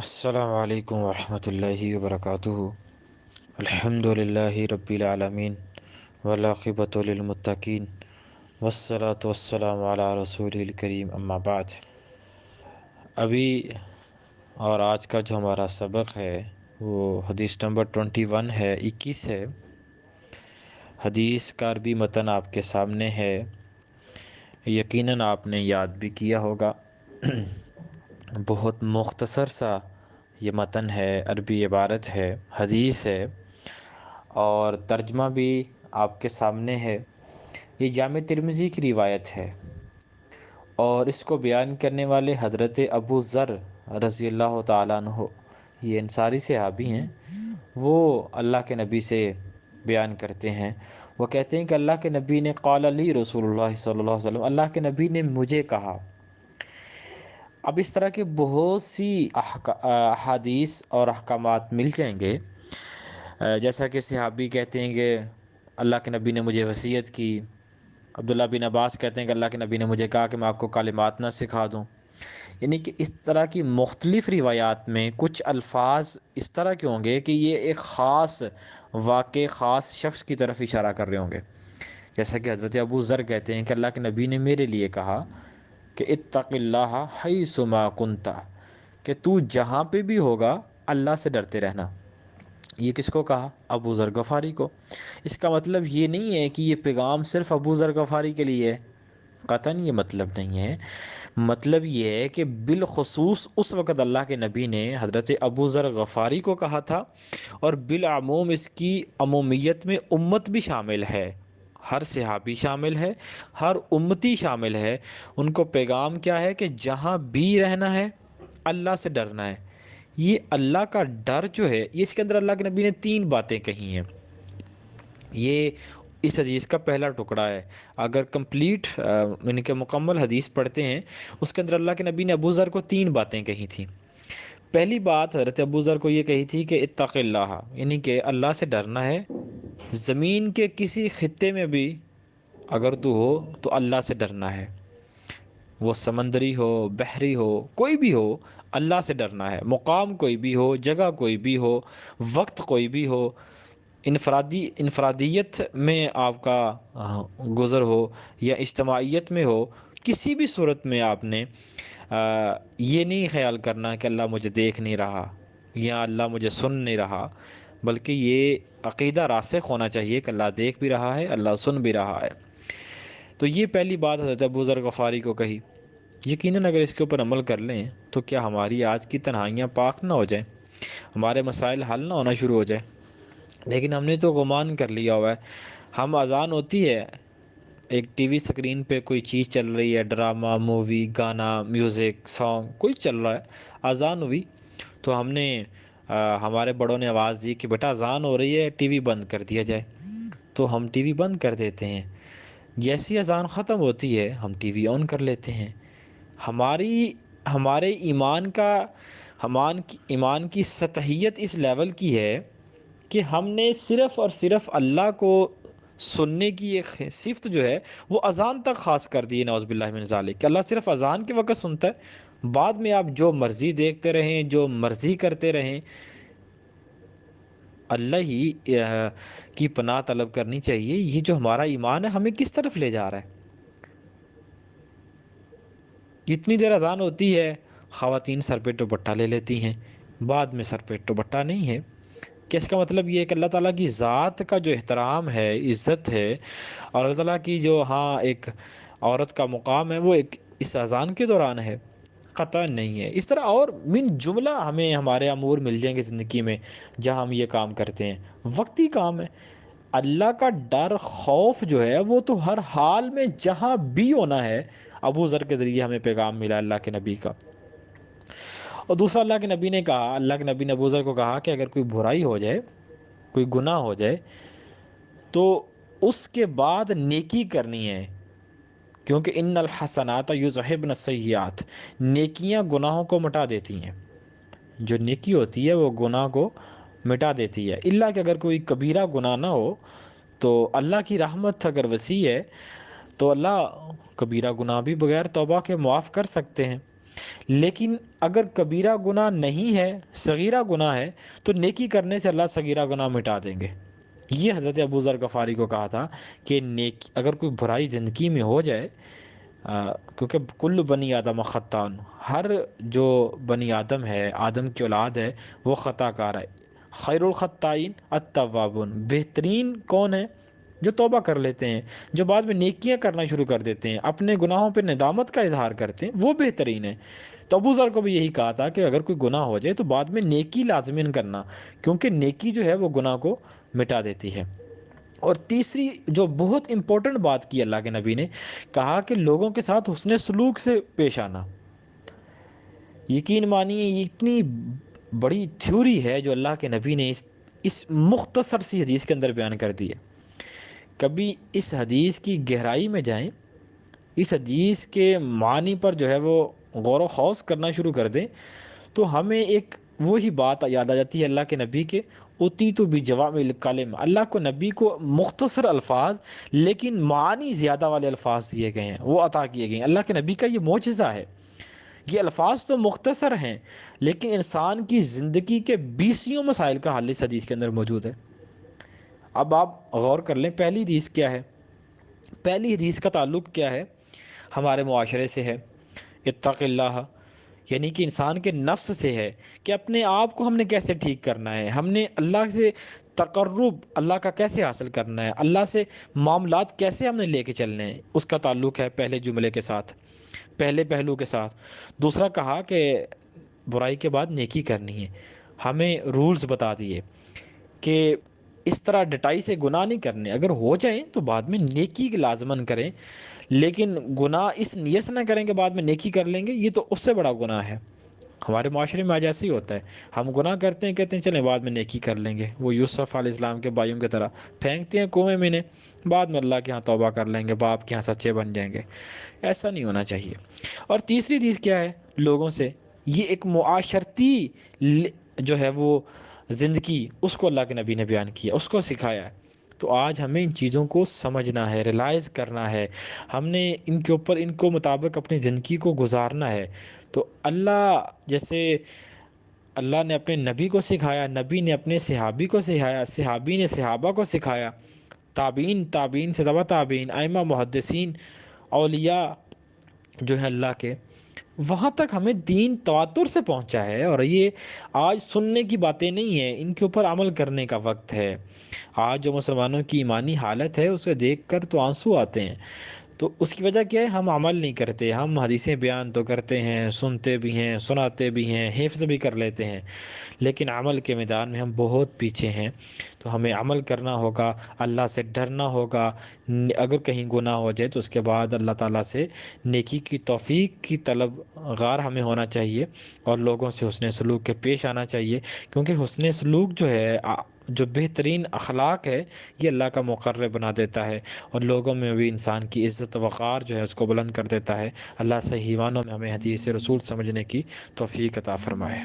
السلام علیکم ورحمۃ اللہ وبرکاتہ۔ الحمد للہ رب العالمین والعاقبۃ للمتقین والصلاة والسلام علی رسول الکریم، اما بعد۔ ابھی اور آج کا جو ہمارا سبق ہے وہ حدیث نمبر 21 ہے۔ حدیث کا عربی متن آپ کے سامنے ہے، یقیناً آپ نے یاد بھی کیا ہوگا۔ بہت مختصر سا یہ متن ہے، عربی عبارت ہے، حدیث ہے، اور ترجمہ بھی آپ کے سامنے ہے۔ یہ جامع ترمذی کی روایت ہے اور اس کو بیان کرنے والے حضرت ابو ذر رضی اللہ تعالیٰ عنہ، یہ انصاری صحابی ہیں۔ وہ اللہ کے نبی سے بیان کرتے ہیں، وہ کہتے ہیں کہ اللہ کے نبی نے قال لی رسول اللہ صلی اللہ علیہ وسلم، اللہ کے نبی نے مجھے کہا۔ اب اس طرح کے بہت سی احادیث اور احکامات مل جائیں گے، جیسا کہ صحابی کہتے ہیں کہ اللہ کے نبی نے مجھے وصیت کی۔ عبداللہ بن عباس کہتے ہیں کہ اللہ کے نبی نے مجھے کہا کہ میں آپ کو کلمات نہ سکھا دوں۔ یعنی کہ اس طرح کی مختلف روایات میں کچھ الفاظ اس طرح کے ہوں گے کہ یہ ایک خاص واقع، خاص شخص کی طرف اشارہ کر رہے ہوں گے، جیسا کہ حضرت ابو ذر کہتے ہیں کہ اللہ کے نبی نے میرے لیے کہا کہ اتق اللہ حیث ما کنت، کہ تو جہاں پہ بھی ہوگا اللہ سے ڈرتے رہنا۔ یہ کس کو کہا؟ ابو ذر غفاری کو۔ اس کا مطلب یہ نہیں ہے کہ یہ پیغام صرف ابو ذر غفاری کے لیے ہے، قطعاً یہ مطلب نہیں ہے۔ مطلب یہ ہے کہ بالخصوص اس وقت اللہ کے نبی نے حضرت ابو ذر غفاری کو کہا تھا، اور بالعموم اس کی عمومیت میں امت بھی شامل ہے، ہر صحابی شامل ہے، ہر امتی شامل ہے۔ ان کو پیغام کیا ہے کہ جہاں بھی رہنا ہے اللہ سے ڈرنا ہے۔ یہ اللہ کا ڈر جو ہے، یہ اس کے اندر اللہ کے نبی نے 3 باتیں کہی ہیں۔ یہ اس حدیث کا پہلا ٹکڑا ہے۔ اگر کمپلیٹ یعنی کہ مکمل حدیث پڑھتے ہیں، اس کے اندر اللہ کے نبی نے ابو ذر کو 3 باتیں کہی تھیں۔ پہلی بات حضرت ابو ذر کو یہ کہی تھی کہ اتق اللہ، یعنی کہ اللہ سے ڈرنا ہے۔ زمین کے کسی خطے میں بھی اگر تو ہو تو اللہ سے ڈرنا ہے، وہ سمندری ہو، بحری ہو، کوئی بھی ہو، اللہ سے ڈرنا ہے۔ مقام کوئی بھی ہو، جگہ کوئی بھی ہو، وقت کوئی بھی ہو، انفرادیت میں آپ کا گزر ہو یا اجتماعیت میں ہو، کسی بھی صورت میں آپ نے یہ نہیں خیال کرنا کہ اللہ مجھے دیکھ نہیں رہا یا اللہ مجھے سن نہیں رہا، بلکہ یہ عقیدہ راسخ ہونا چاہیے کہ اللہ دیکھ بھی رہا ہے، اللہ سن بھی رہا ہے۔ تو یہ پہلی بات حضرت ابو ذر غفاری کو کہی۔ یقیناً اگر اس کے اوپر عمل کر لیں تو کیا ہماری آج کی تنہائیاں پاک نہ ہو جائیں، ہمارے مسائل حل نہ ہونا شروع ہو جائیں؟ لیکن ہم نے تو گمان کر لیا ہوا ہے۔ ہم اذان ہوتی ہے، ایک ٹی وی سکرین پہ کوئی چیز چل رہی ہے، ڈرامہ، مووی، گانا، میوزک، سانگ، کوئی چل رہا ہے، اذان ہوئی تو ہم نے ہمارے بڑوں نے آواز دی کہ بیٹا اذان ہو رہی ہے، ٹی وی بند کر دیا جائے، تو ہم ٹی وی بند کر دیتے ہیں۔ جیسی اذان ختم ہوتی ہے ہم ٹی وی آن کر لیتے ہیں۔ ہمارے ایمان کی سطحیت اس لیول کی ہے کہ ہم نے صرف اور صرف اللہ کو سننے کی ایک صفت جو ہے وہ اذان تک خاص کر دی ہے، نعوذ باللہ من ذالک، کہ اللہ صرف اذان کے وقت سنتا ہے، بعد میں آپ جو مرضی دیکھتے رہیں، جو مرضی کرتے رہیں۔ اللہ ہی کی پناہ طلب کرنی چاہیے۔ یہ جو ہمارا ایمان ہے ہمیں کس طرف لے جا رہا ہے؟ جتنی دیر اذان ہوتی ہے خواتین سر پہ دوپٹہ لے لیتی ہیں، بعد میں سر پہ دوپٹہ نہیں ہے۔ کہ اس کا مطلب یہ ہے کہ اللہ تعالیٰ کی ذات کا جو احترام ہے، عزت ہے، اور اللہ تعالیٰ کی جو ایک عورت کا مقام ہے وہ ایک اس اذان کے دوران ہے؟ قطع نہیں ہے۔ اس طرح اور من جملہ ہمیں ہمارے امور مل جائیں گے زندگی میں جہاں ہم یہ کام کرتے ہیں، وقتی کام ہے۔ اللہ کا ڈر، خوف جو ہے وہ تو ہر حال میں جہاں بھی ہونا ہے۔ ابو ذر کے ذریعے ہمیں پیغام ملا اللہ کے نبی کا۔ اور دوسرا، اللہ کے نبی نے کہا، اللہ کے نبی نے ابو ذر کو کہا کہ اگر کوئی برائی ہو جائے، کوئی گناہ ہو جائے، تو اس کے بعد نیکی کرنی ہے، کیونکہ ان الحسنات یذہبن السیئات، نیکیاں گناہوں کو مٹا دیتی ہیں۔ جو نیکی ہوتی ہے وہ گناہ کو مٹا دیتی ہے، الا کہ اگر کوئی کبیرہ گناہ نہ ہو تو اللہ کی رحمت اگر وسیع ہے تو اللہ کبیرہ گناہ بھی بغیر توبہ کے معاف کر سکتے ہیں۔ لیکن اگر کبیرہ گناہ نہیں ہے، صغیرہ گناہ ہے، تو نیکی کرنے سے اللہ صغیرہ گناہ مٹا دیں گے۔ یہ حضرت ابو ذر غفاری کو کہا تھا کہ نیکی اگر کوئی برائی زندگی میں ہو جائے، کیونکہ کل بنی آدم خطان، ہر جو بنی آدم ہے، آدم کی اولاد ہے، وہ خطا کار ہے۔ خیر الخطائین التوابون، بہترین کون ہے؟ جو توبہ کر لیتے ہیں، جو بعد میں نیکیاں کرنا شروع کر دیتے ہیں، اپنے گناہوں پہ ندامت کا اظہار کرتے ہیں، وہ بہترین ہے۔ تو ابو ذر کو بھی یہی کہا تھا کہ اگر کوئی گناہ ہو جائے تو بعد میں نیکی لازمین کرنا، کیونکہ نیکی جو ہے وہ گناہ کو مٹا دیتی ہے۔ اور تیسری جو بہت امپورٹنٹ بات کی اللہ کے نبی نے، کہا کہ لوگوں کے ساتھ حسن سلوک سے پیش آنا۔ یقین مانیے یہ اتنی بڑی تھیوری ہے جو اللہ کے نبی نے اس مختصر سی حدیث کے اندر بیان کر دی ہے۔ کبھی اس حدیث کی گہرائی میں جائیں، اس حدیث کے معنی پر جو ہے وہ غور و خوض کرنا شروع کر دیں، تو ہمیں ایک وہی بات یاد آ جاتی ہے اللہ کے نبی کے اتی تو بھی جوام الکلم۔ اللہ کو نبی کو مختصر الفاظ لیکن معنی زیادہ والے الفاظ دیے گئے ہیں، وہ عطا کیے گئے ہیں۔ اللہ کے نبی کا یہ معجزہ ہے، یہ الفاظ تو مختصر ہیں لیکن انسان کی زندگی کے بیسیوں مسائل کا حل اس حدیث کے اندر موجود ہے۔ اب آپ غور کر لیں، پہلی حدیث کیا ہے؟ پہلی حدیث کا تعلق کیا ہے؟ ہمارے معاشرے سے ہے، اتق اللہ، یعنی کہ انسان کے نفس سے ہے کہ اپنے آپ کو ہم نے کیسے ٹھیک کرنا ہے، ہم نے اللہ سے تقرب اللہ کا کیسے حاصل کرنا ہے، اللہ سے معاملات کیسے ہم نے لے کے چلنے ہیں، اس کا تعلق ہے پہلے جملے کے ساتھ، پہلے پہلو کے ساتھ۔ دوسرا کہا کہ برائی کے بعد نیکی کرنی ہے، ہمیں رولز بتا دیے کہ اس طرح ڈٹائی سے گناہ نہیں کرنے، اگر ہو جائیں تو بعد میں نیکی کی لازمن کریں، لیکن گناہ اس نیت سے نہ کریں کہ بعد میں نیکی کر لیں گے، یہ تو اس سے بڑا گناہ ہے۔ ہمارے معاشرے میں آج ایسے ہی ہوتا ہے، ہم گناہ کرتے ہیں، کہتے ہیں چلیں بعد میں نیکی کر لیں گے، وہ یوسف علیہ السلام کے بھائیوں کی طرح پھینکتے ہیں کنویں میں نے، بعد میں اللہ کے ہاں توبہ کر لیں گے، باپ کے ہاں سچے بن جائیں گے۔ ایسا نہیں ہونا چاہیے۔ اور تیسری چیز کیا ہے؟ لوگوں سے یہ ایک معاشرتی جو ہے وہ زندگی، اس کو اللہ کے نبی نے بیان کیا، اس کو سکھایا ہے۔ تو آج ہمیں ان چیزوں کو سمجھنا ہے، ریلائز کرنا ہے، ہم نے ان کے اوپر ان کو مطابق اپنی زندگی کو گزارنا ہے۔ تو اللہ جیسے اللہ نے اپنے نبی کو سکھایا، نبی نے اپنے صحابی کو سکھایا، صحابی نے صحابہ کو سکھایا، تابعین، تابعین سے تبع تابعین، ائمہ، محدثین، اولیاء جو ہے اللہ کے، وہاں تک ہمیں دین تواتر سے پہنچا ہے، اور یہ آج سننے کی باتیں نہیں ہیں، ان کے اوپر عمل کرنے کا وقت ہے۔ آج جو مسلمانوں کی ایمانی حالت ہے اسے دیکھ کر تو آنسو آتے ہیں۔ تو اس کی وجہ کیا ہے؟ ہم عمل نہیں کرتے، ہم حدیثیں بیان تو کرتے ہیں، سنتے بھی ہیں، سناتے بھی ہیں، حفظ بھی کر لیتے ہیں، لیکن عمل کے میدان میں ہم بہت پیچھے ہیں۔ تو ہمیں عمل کرنا ہوگا، اللہ سے ڈرنا ہوگا، اگر کہیں گناہ ہو جائے تو اس کے بعد اللہ تعالیٰ سے نیکی کی توفیق کی طلب گار ہمیں ہونا چاہیے، اور لوگوں سے حسن سلوک کے پیش آنا چاہیے، کیونکہ حسن سلوک جو ہے، جو بہترین اخلاق ہے، یہ اللہ کا مقرر بنا دیتا ہے، اور لوگوں میں بھی انسان کی عزت و وقار جو ہے اس کو بلند کر دیتا ہے۔ اللہ صحیح معنوں میں ہمیں حدیث رسول سمجھنے کی توفیق عطا فرمائے۔